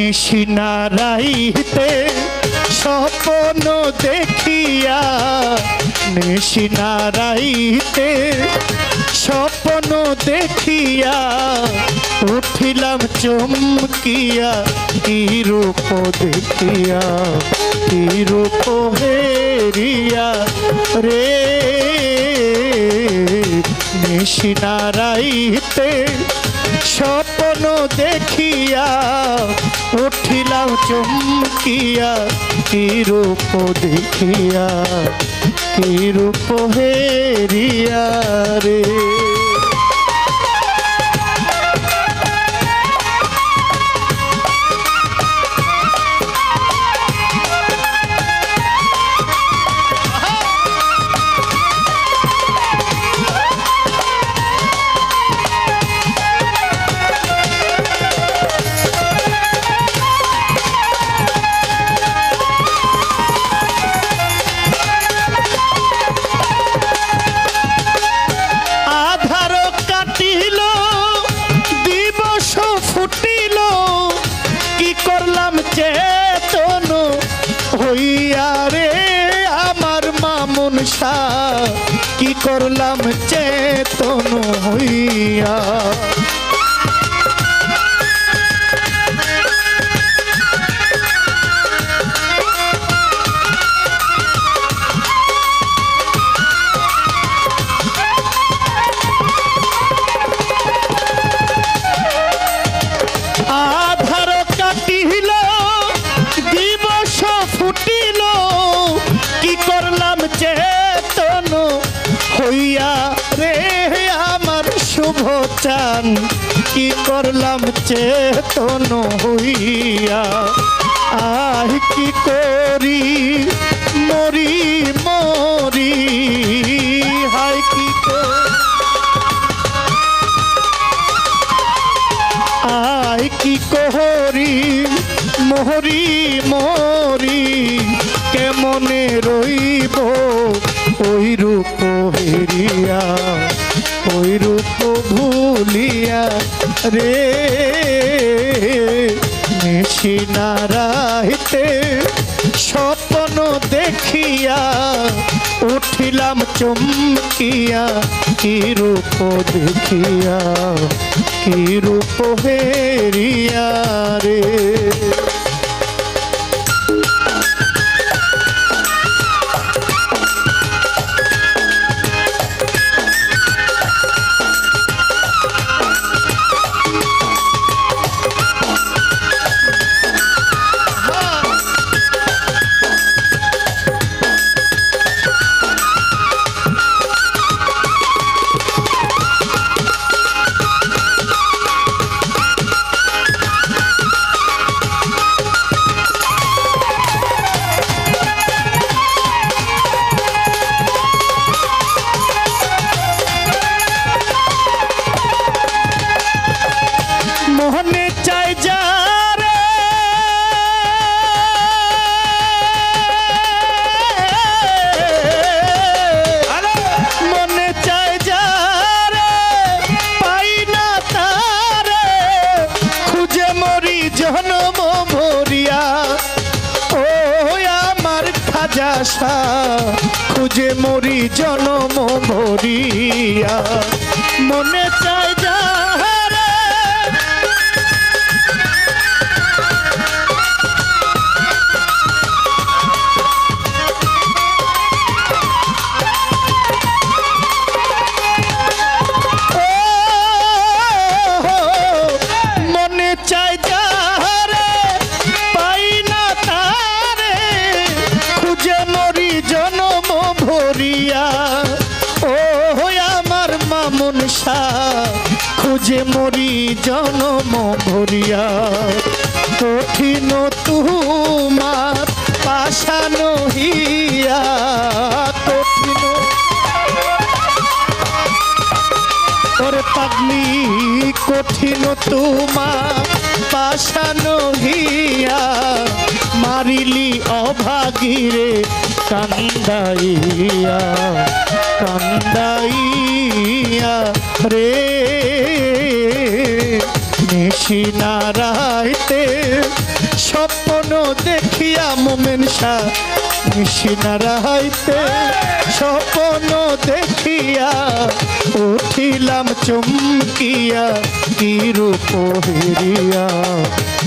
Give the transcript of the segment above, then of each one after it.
নিশিনারাইতে স্বপ্ন দেখিয়া নিশিনারাইতে স্বপ্ন দেখিয়া উঠিলাম চমকিয়া কি রূপ দেখিয়া কি রূপ হেরিয়া রে নিশিনারাইতে স্বপ্ন দেখিয়া উঠিলাম চমকিয়া কি রূপ দেখিয়া কি রূপ হেরিয়া রে চেতন হইয়া রে আমার মামুন শাহ কি করলাম চেতন হইয়া চেতন হইয়া রে আমার শুভ চান কি করলাম চেতন হইয়া আহ কি করি মরি মরি হায় কি আয় কি করি মরি মরি কেমনে রইব ওই রূপ হেরিয়া ওই রূপ ভুলিয়া রে নিশিনারাইতে স্বপ্ন দেখিয়া উঠিলাম চমকিয়া কি রূপ দেখিয়া কি রূপ হেরিয়া রে মনে চাই যারে মনে চাই যারে পাই না তারে খুঁজে মরি জন্ম ভরিয়া ও আমার খাজা শাহ খুঁজে মরি জন্ম ভরিয়া মনে চাই খুঁজে মরি জনম ভরিয়া কঠিন তোমার পাশান হিয়া কঠিন তোর পাগলি কঠিন তোমার পাশান হিয়া মারিলি অভাগীরে কান্দাইয়া কান্দাইয়া রে নিশিনারাইতে স্বপ্ন দেখিয়া মোমেন শাহ নিশিনারা হইতে স্বপ্ন দেখিয়া উঠিলাম চমকিয়া কি রূপ হেরিয়া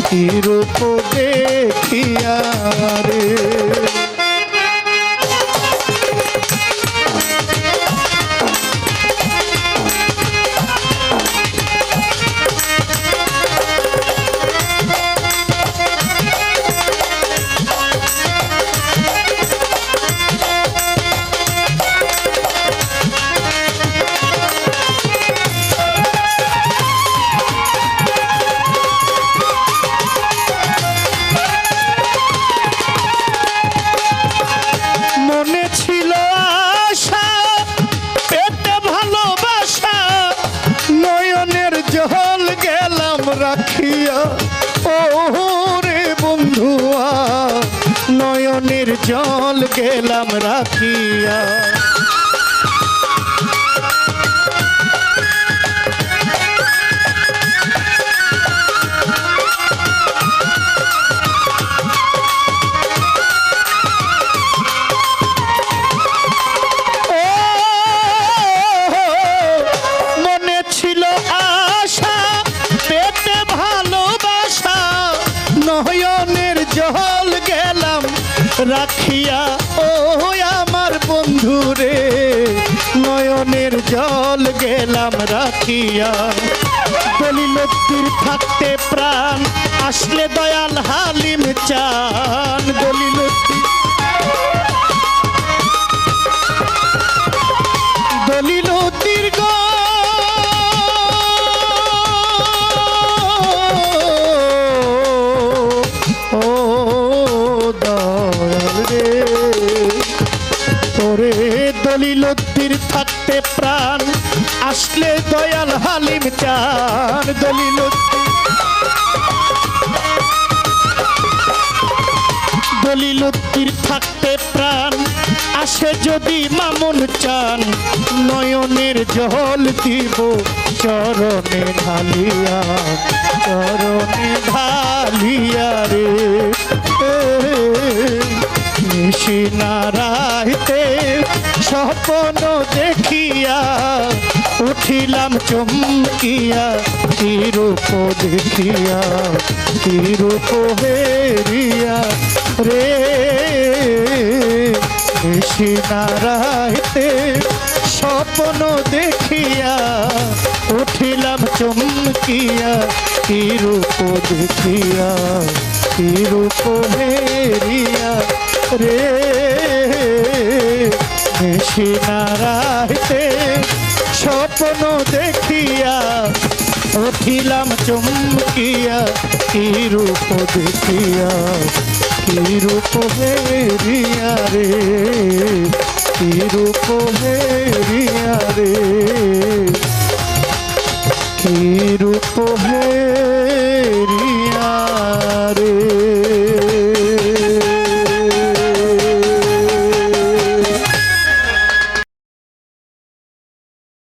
কি রূপ দেখিয়া রে রাখিয়া ও রে বন্ধুয়া নয়নের জল গেলাম রাখিয়া নয়নের জল গেলাম রাখিয়া ও আমার বন্ধু রে নয়নের জল গেলাম রাখিয়া দলিলতির থাকতে প্রাণ আসলে দয়াল হালিম চান দলিলতির গো দলিলতির থাকতে প্রাণ আসলে দয়াল হালিম চান দলিলতির থাকতে প্রাণ আসে যদি মামুন চান নয়নের জল দিব চরণে ঢালিয়া রে নিশিনারাইতে স্বপ্ন দেখিয়া উঠিলাম চমকিয়া কি রূপ দেখিয়া কি রূপ হেরিয়া রে নিশিনারাইতে স্বপ্ন দেখিয়া উঠিলাম চমকিয়া কি রূপ দেখিয়া কি রূপ হেরিয়া রে নিশিনারাইতে স্বপ্ন দেখিয়া উঠিলাম চমকিয়া কি রূপ দেখিয়া কি রূপ হেরিয়া রে কি রূপ হে